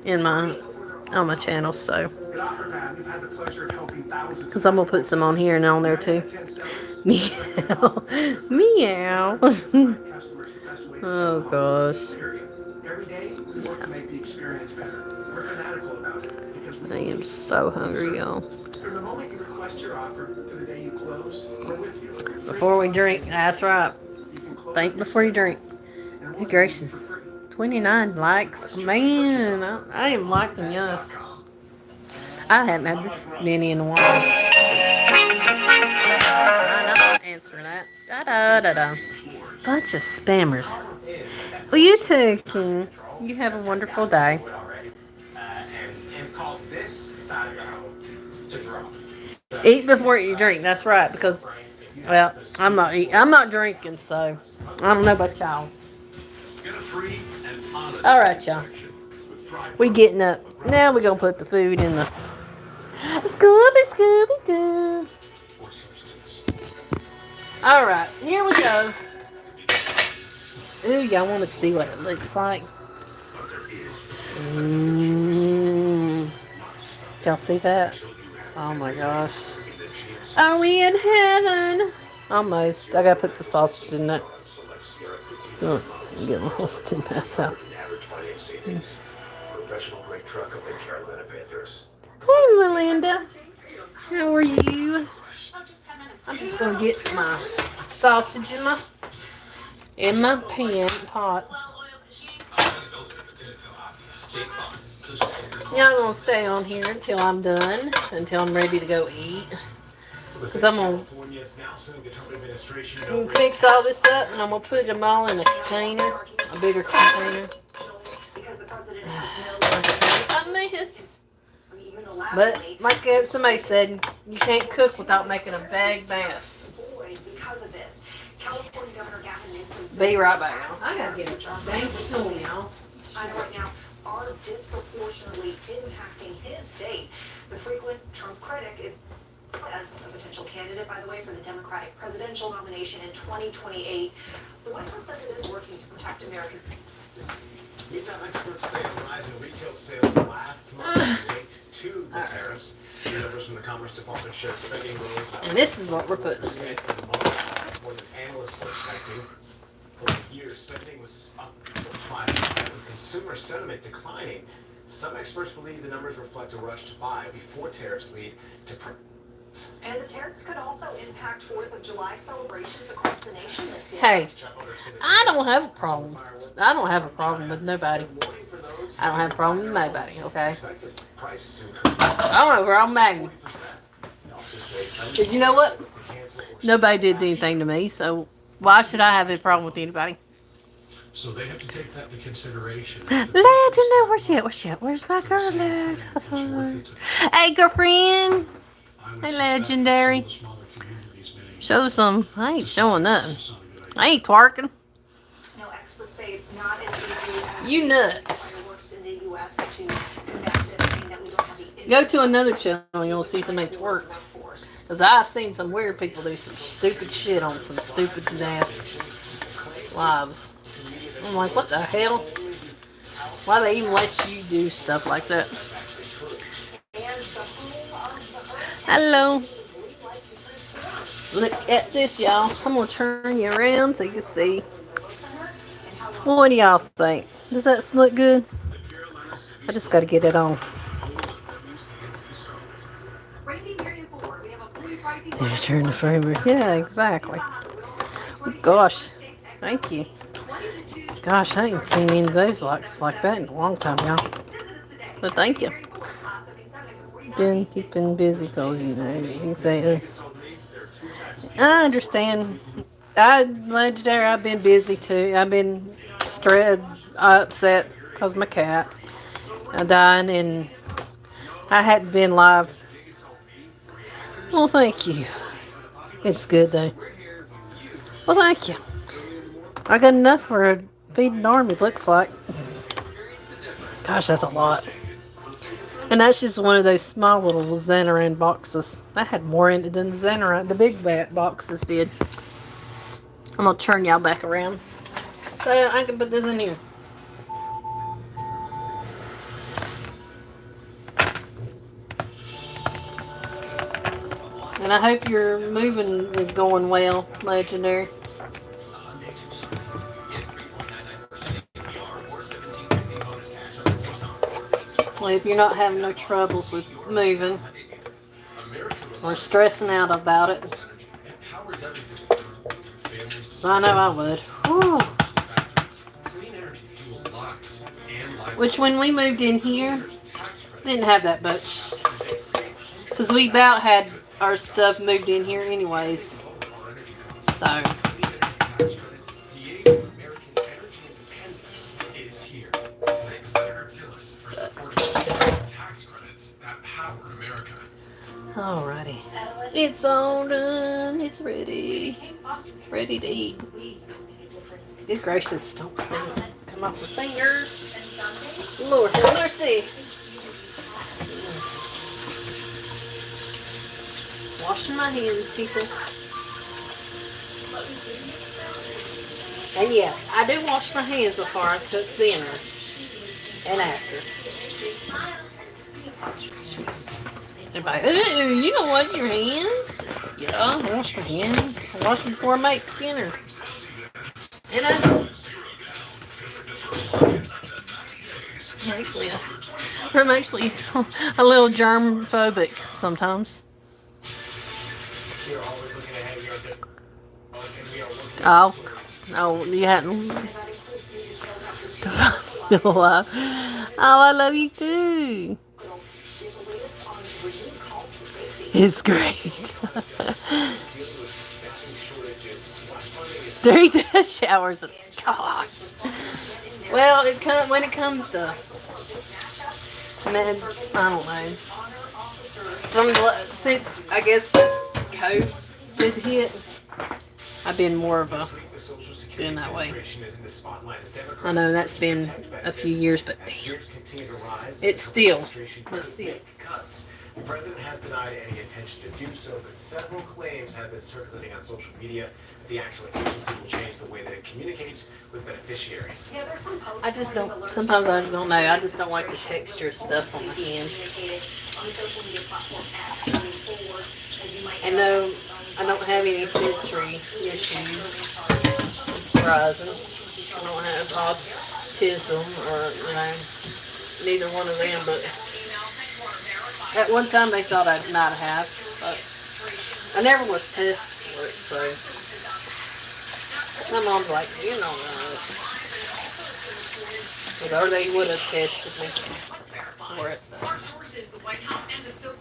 on my channel. So, because I'm gonna put some on here and on there too. Meow. Meow. Oh gosh. Every day we work to make the experience better. We're fanatical about it because I am so hungry, y'all. From the moment you request your offer to the day you close, we're with you. Before we drink, that's right. Think before you drink. Good gracious. 29 likes. Man, I am liking y'all. I haven't had this many in a while. I'm not answering that. Da-da-da-da. Bunch of spammers. Well, you too, King. You have a wonderful day. Eat before you drink. That's right. Because, well, I'm not drinking, so I don't know about y'all. All right, y'all. We getting up. Now we're gonna put the food in the Scooby-Doo. All right, here we go. Ooh, y'all want to see what it looks like? Y'all see that? Oh my gosh. Are we in heaven? Almost. I gotta put the sausage in that. It's gonna get my whole mess out. Hey, Melinda. How are you? I'm just gonna get my sausage in my pot. Y'all gonna stay on here until I'm done, until I'm ready to go eat. Because I'm going to fix all this up and I'm going to put them all in a container, a bigger container. I miss. But like somebody said, you can't cook without making a big mess. Be right back, y'all. I gotta get a dang stool, y'all. Right now are disproportionately impacting his state. The frequent Trump critic is as a potential candidate, by the way, for the Democratic presidential nomination in 2028. The White House says it is working to protect American businesses. Meantime, experts say a rise in retail sales last month linked to the tariffs. New numbers from the Commerce Department show spending rose. And this is what we're putting. More than analysts were expecting. Over the year, spending was up 5%, with consumer sentiment declining. Some experts believe the numbers reflect a rush to buy before tariffs lead to. And the tariffs could also impact 4th of July celebrations across the nation this year. Hey, I don't have a problem. I don't have a problem with nobody. I don't have a problem with nobody, okay? I don't have a problem with Maggie. Because you know what? Nobody did anything to me, so why should I have a problem with anybody? So they have to take that into consideration. Legendary, where's she at? Where's she at? Where's my girl at? Hey, girlfriend. Hey, Legendary. Show some. I ain't showing nothing. I ain't twerking. No, experts say it's not as easy as You nuts. fireworks in the U.S. to combat this, saying that we don't have the Go to another channel, you'll see somebody twerk. Because I've seen some weird people do some stupid shit on some stupid ass lives. I'm like, what the hell? Why they even let you do stuff like that? Hello. Look at this, y'all. I'm going to turn you around so you can see. What do y'all think? Does that look good? I just got to get it on. Yeah, turn the frame. Yeah, exactly. Gosh, thank you. Gosh, I ain't seen any of those likes like that in a long time, y'all. But thank you. Been keeping busy, cause you know these days. I understand. Legendary. I've been busy too. I've been stressed, upset because my cat died, and I hadn't been live. Well, thank you. It's good though. Well, thank you. I got enough for a feeding army. Looks like. Gosh, that's a lot. And that's just one of those small little Zatarain boxes. I had more in it than the Zatarain, the big bat boxes did. I'm going to turn y'all back around. So I can put this in here. And I hope your moving is going well, Legendary. I hope you're not having no troubles with moving or stressing out about it. I know I would. Whew. Which when we moved in here, didn't have that much. Because we about had our stuff moved in here anyways. So. Alrighty. It's all done. It's ready. Ready to eat. Good gracious, don't stand. Come off the fingers. Lord have mercy. Washing my hands, people. And yes, I do wash my hands before I cook dinner. And after. Jeez. Everybody, ooh, you don't wash your hands? Yeah, I wash my hands. I wash them before I make dinner. And I'm actually a little germ phobic sometimes. Oh, you hadn't. Oh, I love you too. It's great. Dealing with staffing shortages, what funding is 3 test showers. God. Well, when it comes to, man, I don't know. Since COVID hit, I've been more of a this week, the Social Security being that way. Administration is in the spotlight as Democrats I know that's push to been protect a few benefits years, but as fears continue to rise. it's the still, administration but could still. make cuts. The president has denied any intention to do so, but several claims have been circulating on social media that the actual agency will change the way that it communicates with beneficiaries. Yeah, there's some posts I just warning don't. alerts Sometimes I from don't know. I just don't like the texture stuff on my hand. communicated on the social media platform X moving forward. As you might And no, I don't have any sensory issues. It's surprising. I don't have autism or neither one of them. But at one time they thought I might have, but I never was tested for it. So my mom's like, you don't know, or they would have tested me for it. Our sources, the White House and the Social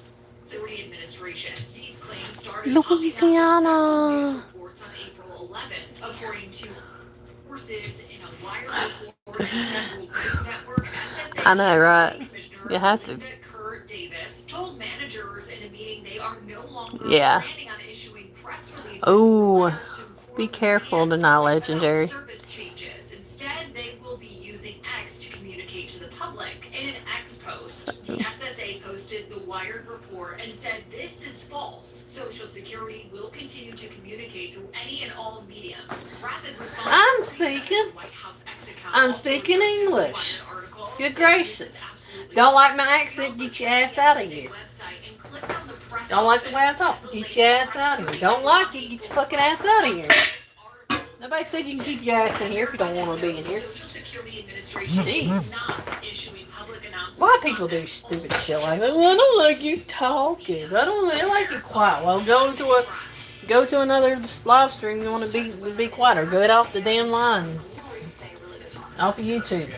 Security Administration. These claims started popping up in several Louisiana. news reports on April 11th, according to sources in a wire report and federal news network. SSA I know, right? Commissioner You have to. Linda Kerr Davis told managers in a meeting they are no longer Yeah. planning on issuing press releases. Oh, or to inform be the careful media to not about legendary. service changes. Instead, they will be using X to communicate to the public. In an X post, the SSA posted the Wired report and said this is false. Social Security will continue to communicate through any and all mediums. Rapid response. I'm speaking. White House X account I'm also speaking posted the English. Wired article Good saying gracious. this is absolutely Don't like my false. accent? You Get your also ass check out of the here. website and click on the press Don't like the way I office. talk? The Get latest your ass press out of here. release Don't like from it? Get your April fucking ass out of here. 12th. Nobody said you can keep your ass in here if you don't want to be in here. Social Security Administration Jeez. is not issuing public announcements. A lot of people do stupid shit like that. Well, I don't like you talking. I like you quiet. Well, go to another live stream. You want to be quiet, or get off the damn line. Off of YouTube.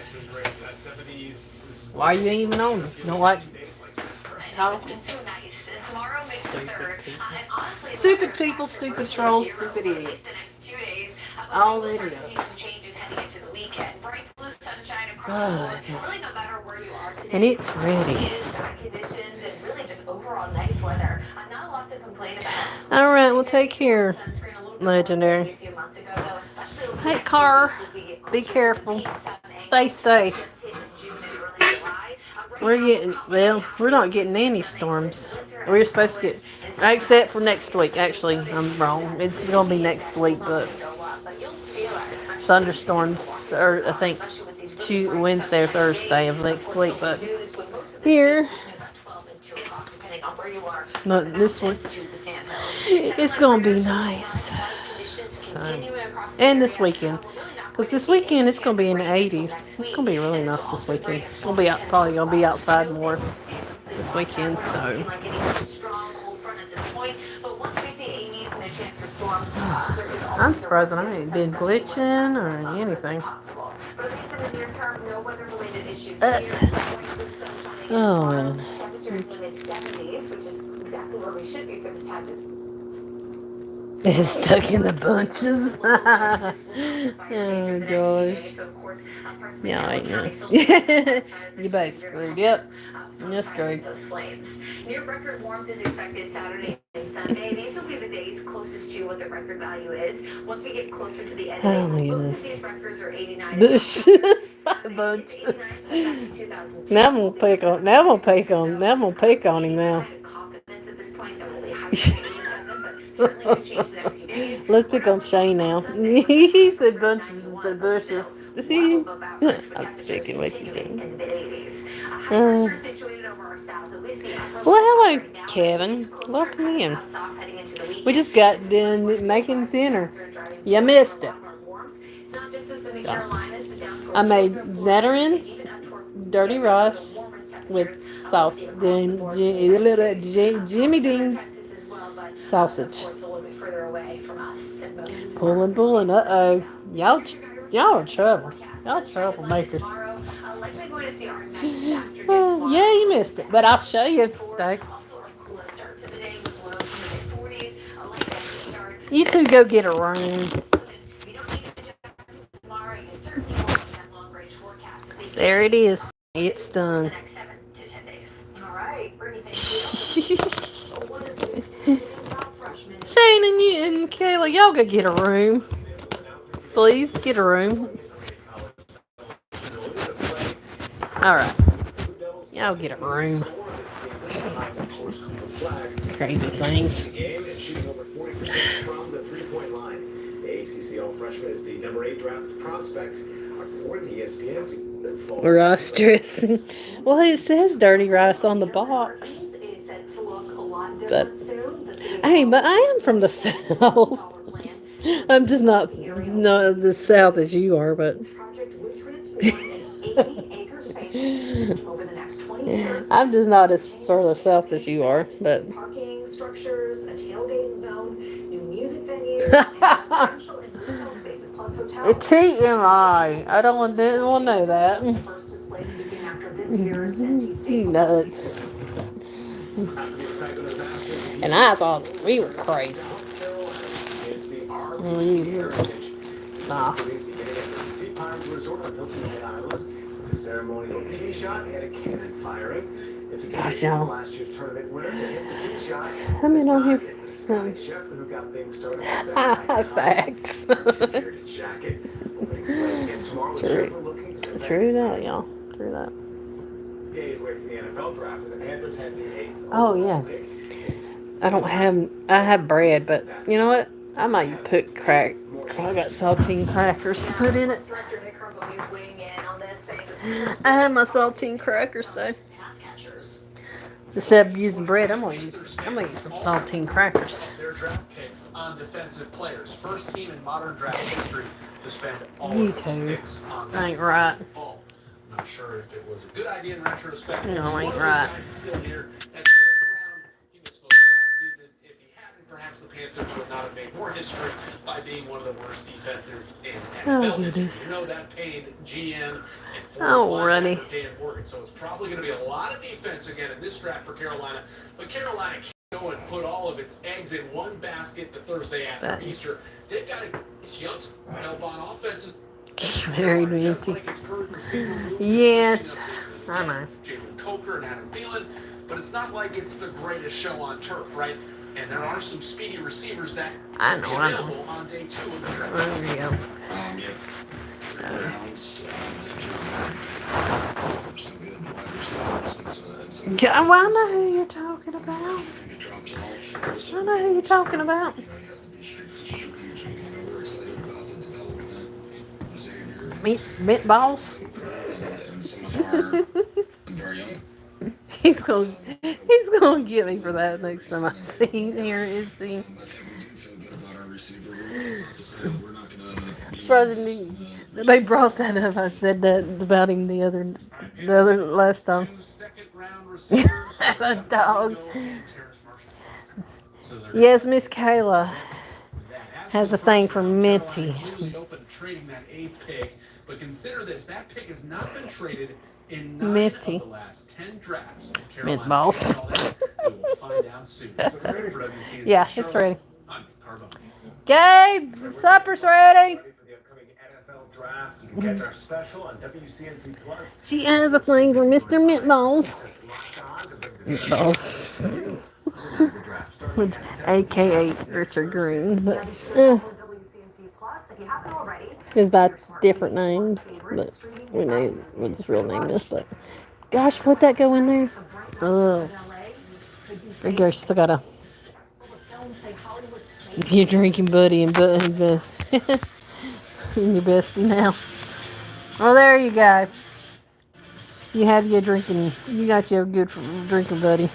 Why are you even on? You don't like talking? Tomorrow makes the Stupid third. people. And honestly, Stupid people, stupid trolls, stupid idiots. All it is. Some changes heading into the weekend. Bright blue sunshine across the board. Really, no matter where you are today. And it's ready. Sky conditions and really just overall nice weather. Not a lot to complain about. All right, we'll take care. Sunscreen a little bit Legendary. more than a few months ago, though, especially over the Hey, next car. few weeks as we get Be closer to careful. the peak Stay safe. in June and early July. We're not getting any storms. We're supposed to get, except for next week. Actually, I'm wrong. It's gonna be next week, but thunderstorms, or I think Wednesday or Thursday of next week. But here, but this one, it's gonna be nice. So, and this weekend. Because this weekend it's going to be in the 80s. It's going to be really nice this weekend. We'll be probably going to be outside more this weekend, so. I'm surprised I ain't been glitching or anything. Oh, man. It's stuck in the bunches. Oh gosh. Yeah, I know. You both screwed. Yep. You're screwed. Those flames. Near record warmth is expected Saturday and Sunday. These will be the days closest to what the record value is. Once we get closer to the end of the day, most of these records are 89. Bunches. Now I'm gonna pick on. Now I'm gonna pick on him now. Confidence at this point that will be high 87, but certainly could change the next few days. Let's pick on Shane now. He said bunches instead of bushes. See? I'm speaking with you, Jane. Well, hello, Kevin. Welcome in. We just got done making dinner. You missed it. I made Zatarain's dirty rice with sauce. Jimmy Dean's sausage. Pulling. Uh-oh. Y'all are trouble. Y'all troublemakers. Yeah, you missed it. But I'll show you. Okay. You two go get a room. If you don't need to adjust tomorrow, you certainly won't need that long-range forecast. There it is. It's The done. next 7 to 10 days. All right, Brittany, thank you. One of Duke's standout freshmen. Shane and you and Kayla, y'all go get a room. Please get a room. Alright. Y'all get a room. Crazy things. Shooting over 40% from the three-point line. The ACC All-Freshman is the number 8 draft prospect, according to ESPN's Rice dressing. Well, it says dirty rice on the box. But hey, but I am from the South. I'm just not the South as you are, but I'm just not as far South as you are, but Parking structures, a tailgating zone, new music venues, and residential and retail spaces plus hotels. TMI. I didn't want to know that. The first display to begin after this year's NC State You nuts. And I thought we were crazy. Nah. The ceremonial tee shot and a cannon firing. It's a Gosh, y'all. last year's tournament winner to hit the tee shot. I'm in on here. Sky Chef who got things started with that Facts. jacket. Opening play against tomorrow, the True. Chef are looking to defend True his that, title. y'all. True that. Days away from the NFL draft, and the Panthers had the 8th. Oh, yeah. I have bread, but you know what? I might put I got saltine crackers to put in it. I have my saltine crackers though. Instead of using bread, I'm gonna eat some saltine crackers. Their draft picks on defensive players. First team in modern draft history to spend all You of its too. picks on Ain't this right. ball. Not sure if it was a good idea in retrospect. No, One ain't of those right. guys is still here. That's Derek Brown. He missed most of last season. If he hadn't, perhaps the Panthers would not have made more history by being one of the worst defenses in NFL history. goodness. You know that paid GM and former Alrighty. linebacker Dan Morgan. So it's probably going to be a lot of defense again in this draft for Carolina. But Carolina can't go and put all of its eggs in one basket the Thursday after Easter. They've got to Young's help on offense. Very fancy. Yes, I know. Jalen Coker and Adam Thielen, but it's not like it's the greatest show on turf, right? And there are some speedy receivers that I will know, be I know. available on day 2 of the draft. There we go. Well, I know who you're talking about. I know who you're talking about. Meatballs. He's gonna get me for that next time I see him. Frozen. They brought that up. I said that about him the other last time. The dog. Yes, Miss Kayla has a thing for Minty. Open trading that 8th pick, but consider this: that pick has not been traded in 9 Minty. of the last 10 drafts. Meatballs. We will find out soon. But ready for WCNC Yeah, it's Charlotte? ready. I'm Carbone. Gabe, supper's ready. For the upcoming NFL draft, you can catch our special on WCNC Plus. She has a thing for Mr. Meatballs. Meatballs. With AKA Richard Green. But, it's by different names. But we'll just real name this. But gosh, what'd that go in there? Ugh. Big girl, still gotta be your drinking buddy and best. And your bestie now. Well, there you go. You have your drinking. You got your good drinking buddy.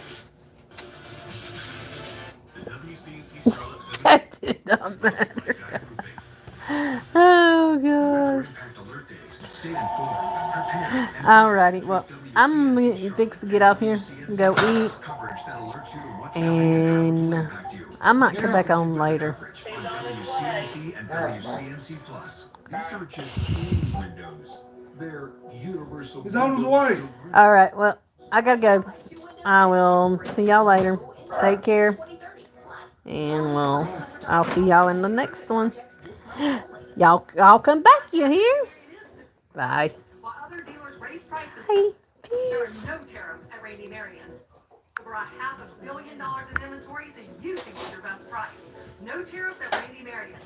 That did not matter. Oh gosh. Alrighty. Well, I'm gonna fix to get off here and go eat, and I might come back on later. He's on his way. All right. Well, I gotta go. I will see y'all later. Take care. And I'll see y'all in the next one. Y'all come back, you hear? Bye. While other dealers raise prices, Bye. there are Peace. no tariffs at Randy Marion. Over $500 million in inventory, so you can get your best price. No tariffs at Randy Marion.